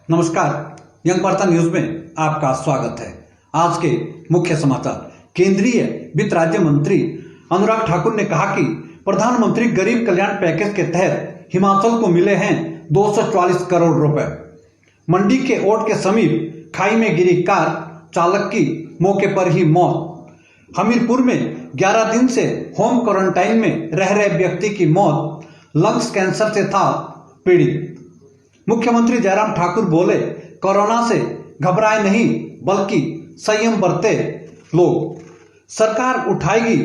नमस्कार, यंग वार्ता न्यूज में आपका स्वागत है। आज के मुख्य समाचार। केंद्रीय वित्त राज्य मंत्री अनुराग ठाकुर ने कहा कि प्रधानमंत्री गरीब कल्याण पैकेज के तहत हिमाचल को मिले हैं 244 करोड़ रुपए। मंडी के ओट के समीप खाई में गिरी कार, चालक की मौके पर ही मौत। हमीरपुर में 11 दिन से होम क्वारंटाइन में रह रहे व्यक्ति की मौत, लंग्स कैंसर से था पीड़ित। मुख्यमंत्री जयराम ठाकुर बोले, कोरोना से घबराए नहीं बल्कि संयम बरते लोग। सरकार उठाएगी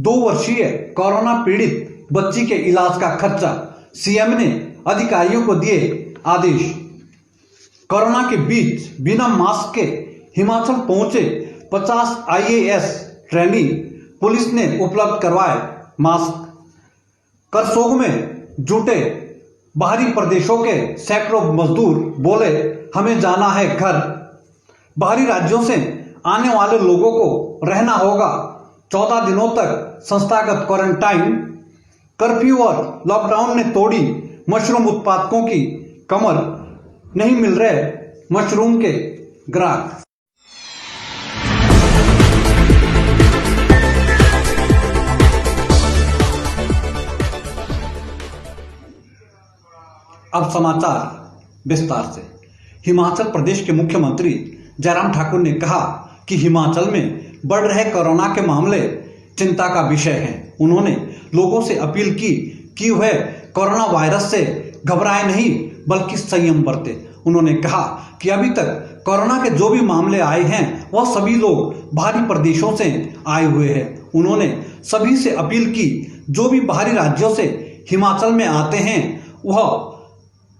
2 वर्षीय कोरोना पीड़ित बच्ची के इलाज का खर्चा। सीएम ने अधिकारियों को दिए आदेश। कोरोना के बीच बिना मास्क के हिमाचल पहुंचे 50 आईएएस ट्रेनी, पुलिस ने उपलब्ध करवाए मास्क। करसोग में जुटे बाहरी प्रदेशों के सैकड़ों मजदूर बोले, हमें जाना है घर। बाहरी राज्यों से आने वाले लोगों को रहना होगा 14 दिनों तक संस्थागत क्वारंटाइन। कर्फ्यू और लॉकडाउन ने तोड़ी मशरूम उत्पादकों की कमर, नहीं मिल रहे मशरूम के ग्राहक। अब समाचार विस्तार से। हिमाचल प्रदेश के मुख्यमंत्री जयराम ठाकुर ने कहा कि हिमाचल में बढ़ रहे कोरोना के मामले चिंता का विषय हैं। उन्होंने लोगों से अपील की कि वह कोरोना वायरस से घबराए नहीं बल्कि संयम बरते। उन्होंने कहा कि अभी तक कोरोना के जो भी मामले आए हैं वह सभी लोग बाहरी प्रदेशों से आए हुए हैं। उन्होंने सभी से अपील की जो भी बाहरी राज्यों से हिमाचल में आते हैं वह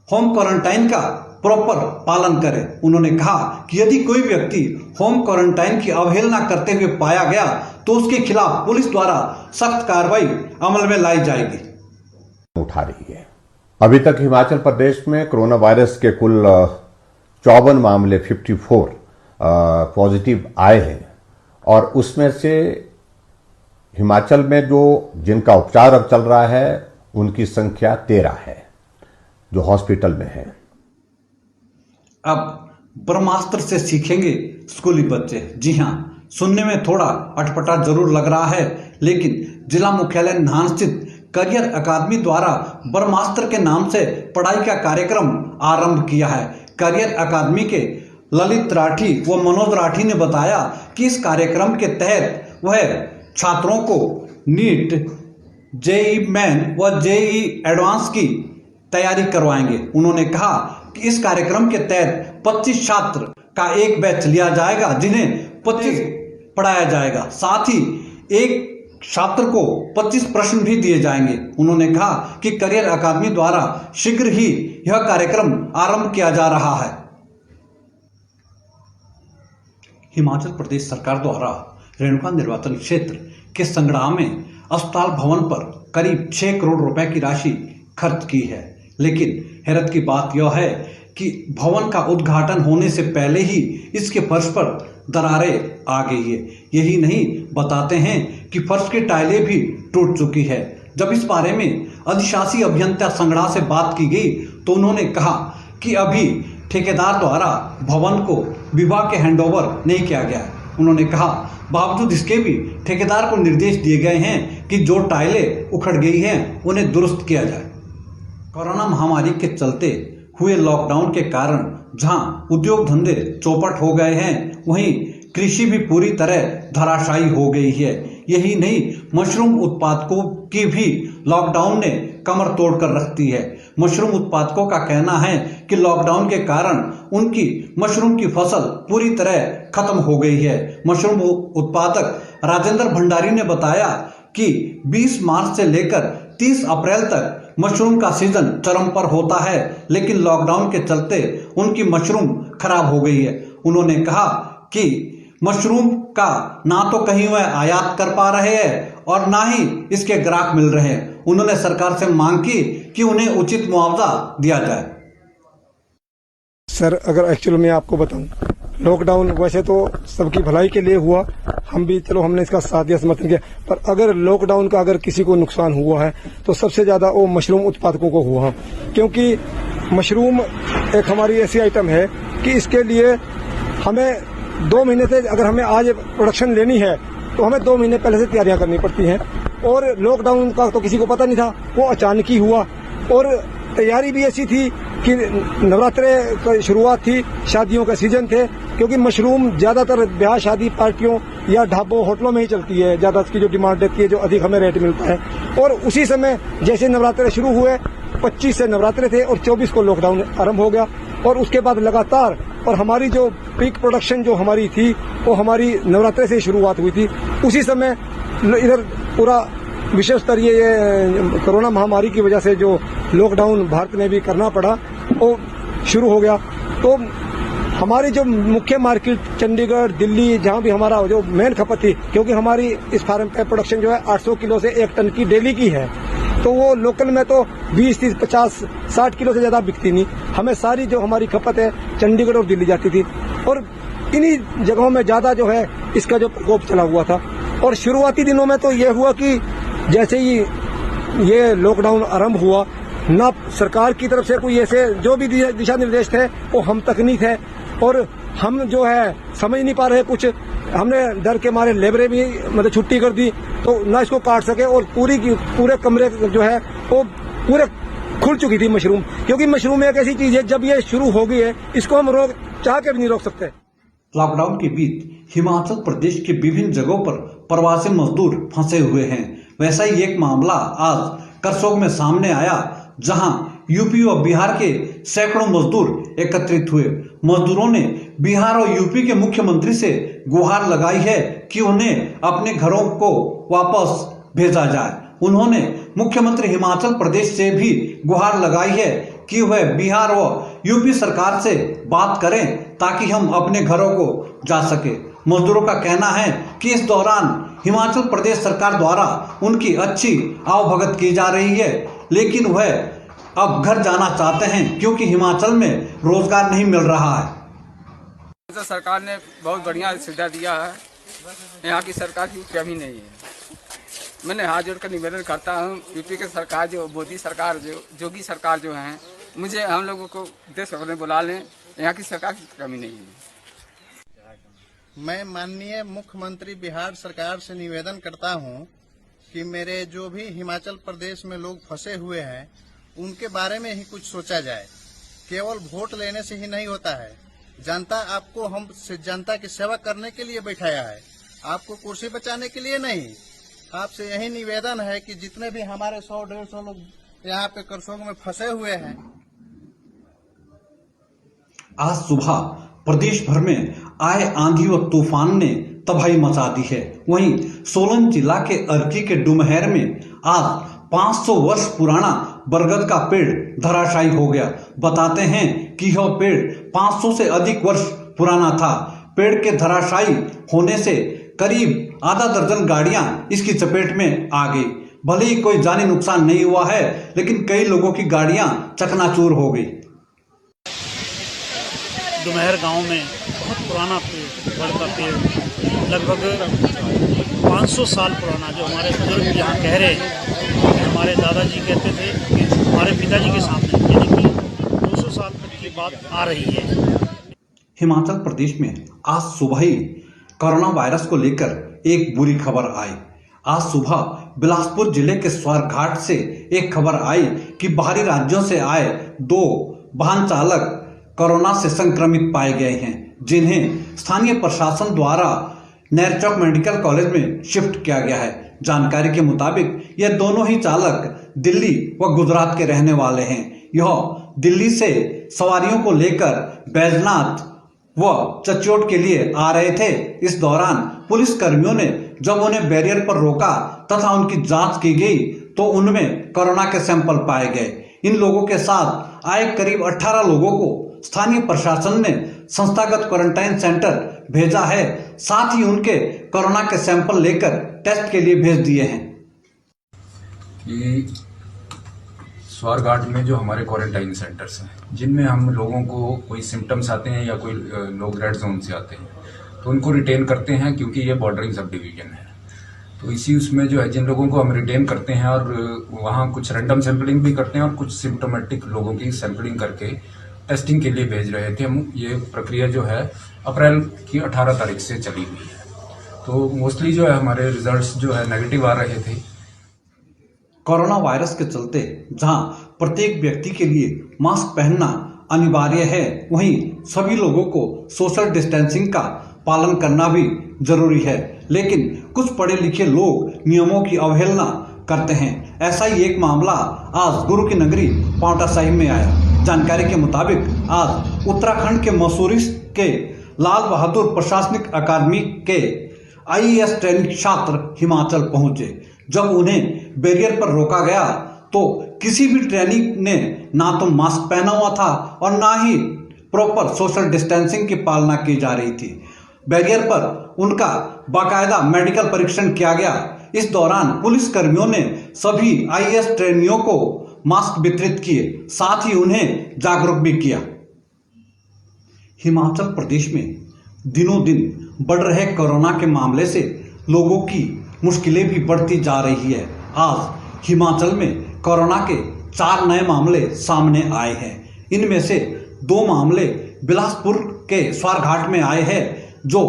होम क्वारंटाइन का प्रॉपर पालन करें। उन्होंने कहा कि यदि कोई व्यक्ति होम क्वारंटाइन की अवहेलना करते हुए पाया गया तो उसके खिलाफ पुलिस द्वारा सख्त कार्रवाई अमल में लाई जाएगी। उठा रही है। अभी तक हिमाचल प्रदेश में कोरोना वायरस के कुल 54 मामले 54 पॉजिटिव आए हैं और उसमें से हिमाचल में जिनका उपचार अब चल रहा है उनकी संख्या 13 है जो हॉस्पिटल में है। अब ब्रह्मास्त्र से सीखेंगे स्कूली बच्चे। जी हां, सुनने में थोड़ा अटपटा जरूर लग रहा है, लेकिन जिला मुख्यालय नाहन स्थित करियर अकादमी द्वारा ब्रह्मास्त्र के नाम से पढ़ाई का कार्यक्रम आरंभ किया है। करियर अकादमी के ललित राठी व मनोज राठी ने बताया कि इस कार्यक्रम के तहत वह छात्रों को नीट, जेईई मेन व जेईई एडवांस की तैयारी करवाएंगे। उन्होंने कहा कि इस कार्यक्रम के तहत 25 छात्र का एक बैच लिया जाएगा जिन्हें 25 पढ़ाया जाएगा। साथ ही एक छात्र को 25 प्रश्न भी दिए जाएंगे। उन्होंने कहा कि करियर अकादमी द्वारा शीघ्र ही यह कार्यक्रम आरंभ किया जा रहा है। हिमाचल प्रदेश सरकार द्वारा रेणुका निर्वाचन क्षेत्र के संगड़ा में अस्पताल भवन पर करीब 6 करोड़ रुपए की राशि खर्च की है, लेकिन हैरत की बात यह है कि भवन का उद्घाटन होने से पहले ही इसके फर्श पर दरारें आ गई है। यही नहीं, बताते हैं कि फर्श की टाइलें भी टूट चुकी है। जब इस बारे में अधिशासी अभियंता संगड़ा से बात की गई तो उन्होंने कहा कि अभी ठेकेदार द्वारा भवन को विभाग के हैंडओवर नहीं किया गया है। उन्होंने कहा बावजूद इसके भी ठेकेदार को निर्देश दिए गए हैं कि जो टाइलें उखड़ गई हैं उन्हें दुरुस्त किया जाए। कोरोना महामारी के चलते हुए लॉकडाउन के कारण जहां उद्योग धंधे चौपट हो गए हैं, वहीं कृषि भी पूरी तरह धराशायी हो गई है। यही नहीं, मशरूम उत्पादकों की भी लॉकडाउन ने कमर तोड़कर रख दी है। मशरूम उत्पादकों का कहना है कि लॉकडाउन के कारण उनकी मशरूम की फसल पूरी तरह खत्म हो गई है। मशरूम उत्पादक राजेंद्र भंडारी ने बताया कि 20 मार्च से लेकर 30 अप्रैल तक मशरूम का सीजन चरम पर होता है, लेकिन लॉकडाउन के चलते उनकी मशरूम खराब हो गई है। उन्होंने कहा कि मशरूम का ना तो कहीं वह आयात कर पा रहे हैं और ना ही इसके ग्राहक मिल रहे हैं। उन्होंने सरकार से मांग की कि उन्हें उचित मुआवजा दिया जाए। सर, अगर एक्चुअली मैं आपको बताऊं, लॉकडाउन वैसे तो सबकी भलाई के लिए हुआ, हम भी चलो हमने इसका साथ दिया, समर्थन किया, पर अगर लॉकडाउन का अगर किसी को नुकसान हुआ है तो सबसे ज्यादा वो मशरूम उत्पादकों को हुआ, क्योंकि मशरूम एक हमारी ऐसी आइटम है कि इसके लिए हमें 2 महीने से, अगर हमें आज प्रोडक्शन लेनी है तो हमें 2 महीने पहले से तैयारियां करनी पड़ती हैं। और लॉकडाउन का तो किसी को पता नहीं था, वो अचानक ही हुआ। और तैयारी भी ऐसी थी कि नवरात्रे की शुरुआत थी, शादियों का सीजन थे, क्योंकि मशरूम ज्यादातर ब्याह शादी पार्टियों या ढाबों होटलों में ही चलती है, ज्यादा इसकी जो डिमांड रहती है, जो अधिक हमें रेट मिलता है। और उसी समय जैसे नवरात्रे शुरू हुए, 25 से नवरात्रे थे और 24 को लॉकडाउन आरंभ हो गया। और उसके बाद लगातार, और हमारी जो पीक प्रोडक्शन जो हमारी थी वो हमारी नवरात्रे से शुरुआत हुई थी। उसी समय इधर पूरा विशेषतर ये कोरोना महामारी की वजह से जो लॉकडाउन भारत में भी करना पड़ा वो शुरू हो गया। तो हमारी जो मुख्य मार्केट चंडीगढ़, दिल्ली, जहां भी हमारा जो मेन खपत थी, क्योंकि हमारी इस फार्म पे प्रोडक्शन जो है 800 किलो से 1 टन की डेली की है, तो वो लोकल में तो 20, 30, 50, 60 किलो से ज्यादा बिकती नहीं। हमें सारी जो हमारी खपत है चंडीगढ़ और दिल्ली जाती थी, और इन्हीं जगहों में ज्यादा जो है इसका जो प्रकोप चला हुआ था। और शुरुआती दिनों में तो ये हुआ कि जैसे ही ये लॉकडाउन आरंभ हुआ, ना सरकार की तरफ से कोई ऐसे जो भी दिशा निर्देश थे वो हम तक नहीं थे, और हम जो है समझ नहीं पा रहे कुछ। हमने डर के मारे लेबरें भी मतलब छुट्टी कर दी, तो ना इसको काट सके, और पूरे कमरे जो है वो पूरे खुल चुकी थी मशरूम। क्योंकि मशरूम एक ऐसी चीज है, जब ये शुरू हो गई है इसको हम चाह के भी नहीं रोक सकते। लॉकडाउन के बीच हिमाचल प्रदेश के विभिन्न जगहों पर प्रवासी मजदूर फंसे हुए हैं। वैसा ही एक मामला आज करसोग में सामने आया, जहां यूपी और बिहार के सैकड़ों मजदूर एकत्रित हुए। मजदूरों ने बिहार और यूपी के मुख्यमंत्री से गुहार लगाई है कि उन्हें अपने घरों को वापस भेजा जाए। उन्होंने मुख्यमंत्री हिमाचल प्रदेश से भी गुहार लगाई है कि वह बिहार व यूपी सरकार से बात करें ताकि हम अपने घरों को जा सके। मजदूरों का कहना है कि इस दौरान हिमाचल प्रदेश सरकार द्वारा उनकी अच्छी आवभगत की जा रही है, लेकिन वह अब घर जाना चाहते हैं क्योंकि हिमाचल में रोजगार नहीं मिल रहा है। सरकार ने बहुत बढ़िया सुविधा दिया है, यहाँ की सरकार की कमी नहीं है। मैंने हाथ जोड़कर निवेदन करता हूँ, यूपी की सरकार जो मोदी सरकार जो योगी सरकार जो है, मुझे हम लोगों को देश भर में बुला लें, यहाँ की सरकार की कमी नहीं है। मैं माननीय मुख्यमंत्री बिहार सरकार से निवेदन करता हूं कि मेरे जो भी हिमाचल प्रदेश में लोग फंसे हुए हैं उनके बारे में ही कुछ सोचा जाए। केवल वोट लेने से ही नहीं होता है। जनता आपको हम जनता की सेवा करने के लिए बैठाया है, आपको कुर्सी बचाने के लिए नहीं। आपसे यही निवेदन है कि जितने भी हमारे 100-150 लोग यहाँ पे करसोग में फंसे हुए हैं, आज सुबह प्रदेश भर में आए आंधी व तूफान ने तबाही मचा दी है। वहीं सोलन जिला के अर्की के डुमहर में आज 500 वर्ष पुराना बरगद का पेड़ धराशायी हो गया। बताते हैं कि यह पेड़ 500 से अधिक वर्ष पुराना था। पेड़ के धराशायी होने से करीब आधा दर्जन गाड़ियां इसकी चपेट में आ गई। भले ही कोई जानी नुकसान नहीं हुआ है, लेकिन कई लोगों की गाड़ियां चकनाचूर हो गई। डुमहर गांव में बहुत पुराना पेड़, बड़ का पेड़, लगभग 500 साल पुराना, जो हमारे बुजुर्ग यहाँ कह रहे हैं, हमारे दादाजी कहते थे कि हमारे पिताजी के सामने, यानी कि 200 साल तक की बात आ रही है। हिमाचल प्रदेश में आज सुबह ही कोरोना वायरस को लेकर एक बुरी खबर आई। आज सुबह बिलासपुर जिले के स्वारघाट से एक खबर आई कि बाहरी राज्यों से आए 2 वाहन चालक कोरोना से संक्रमित पाए गए हैं, जिन्हें स्थानीय प्रशासन द्वारा नेरचौक मेडिकल कॉलेज में शिफ्ट किया गया है। जानकारी के मुताबिक यह दोनों ही चालक दिल्ली व गुजरात के रहने वाले हैं। यह दिल्ली से सवारियों को लेकर बैजनाथ व चच्योट के लिए आ रहे थे। इस दौरान पुलिस कर्मियों ने जब उन्हें बैरियर पर रोका तथा उनकी जांच की गई तो उनमें कोरोना के सैंपल पाए गए। इन लोगों के साथ आए करीब 18 लोगों को स्थानीय प्रशासन ने संस्थागत क्वारंटाइन सेंटर भेजा है। साथ ही उनके कोरोना के सैंपल लेकर टेस्ट के लिए भेज दिए हैं। ये स्वारघाट में जो हमारे क्वारंटाइन सेंटर्स हैं, जिनमें हम लोगों को कोई सिम्टम्स आते हैं या कोई लोग रेड जोन से आते हैं, तो उनको रिटेन करते हैं, क्योंकि ये बॉर्डरिंग सब डिवीजन है। तो इसी उसमें जो है जिन लोगों को हम रिटेन करते हैं और वहाँ कुछ रैंडम सैंपलिंग भी करते हैं और कुछ सिम्टोमेटिक लोगों की सैंपलिंग करके टेस्टिंग के लिए भेज रहे थे हम। ये प्रक्रिया जो है अप्रैल की 18 तारीख से चली हुई है। तो मोस्टली जो है हमारे रिजल्ट्स जो है नेगेटिव आ रहे थे। कोरोना वायरस के चलते जहां प्रत्येक व्यक्ति के लिए मास्क पहनना अनिवार्य है, वहीं सभी लोगों को सोशल डिस्टेंसिंग का पालन करना भी जरूरी है। लेकिन कुछ पढ़े लिखे लोग नियमों की अवहेलना करते हैं। ऐसा ही एक मामला आज गुरु की नगरी पांवटा साहिब में आया। जानकारी के मुताबिक आज उत्तराखंड के मसूरी के लाल बहादुर प्रशासनिक अकादमी के IAS ट्रेनिंग छात्र हिमाचल पहुंचे। जब उन्हें बैरियर पर रोका गया तो किसी भी ट्रेनिंग ने ना तो मास्क पहना हुआ था और ना ही प्रॉपर सोशल डिस्टेंसिंग की पालना की जा रही थी। बैरियर पर उनका बाकायदा मेडिकल परीक्षण किया गया। इस दौरान पुलिस कर्मियों ने सभी IAS ट्रेनियों को मास्क वितरित किए, साथ ही उन्हें जागरूक भी किया। हिमाचल प्रदेश में दिनों दिन बढ़ रहे कोरोना के मामले से लोगों की मुश्किलें भी बढ़ती जा रही है। आज हिमाचल में कोरोना के 4 नए मामले सामने आए हैं। इनमें से 2 मामले बिलासपुर के स्वारघाट में आए हैं, जो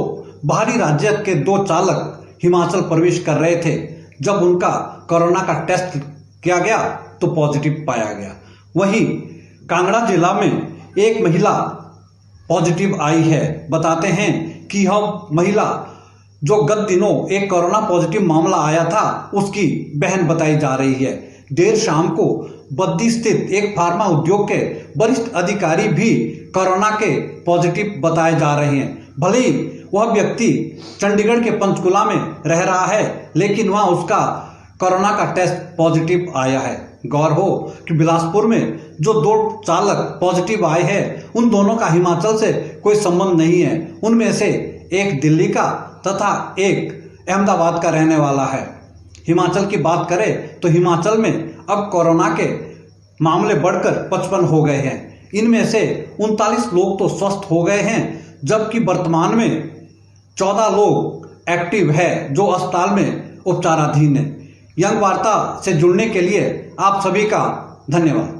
बाहरी राज्य के 2 चालक हिमाचल प्रवेश कर रहे थे। जब उनका कोरोना का टेस्ट किया गया तो पॉजिटिव पाया गया। वहीं कांगड़ा जिला में एक महिला पॉजिटिव आई है। बताते हैं कि यह महिला जो गत दिनों एक कोरोना पॉजिटिव मामला आया था, उसकी बहन बताई जा रही है। देर शाम को बद्दी स्थित एक फार्मा उद्योग के वरिष्ठ अधिकारी भी कोरोना के पॉजिटिव बताए जा रहे हैं। भले ही वह व्यक्ति चंडीगढ़ के पंचकुला में रह रहा है, लेकिन वहां उसका कोरोना का टेस्ट पॉजिटिव आया है। गौर हो कि बिलासपुर में जो 2 चालक पॉजिटिव आए हैं, उन दोनों का हिमाचल से कोई संबंध नहीं है। उनमें से एक दिल्ली का तथा एक अहमदाबाद का रहने वाला है। हिमाचल की बात करें तो हिमाचल में अब कोरोना के मामले बढ़कर 55 हो गए हैं। इनमें से 39 लोग तो स्वस्थ हो गए हैं, जबकि वर्तमान में 14 लोग एक्टिव है जो अस्पताल में उपचाराधीन है। यंग वार्ता से जुड़ने के लिए आप सभी का धन्यवाद।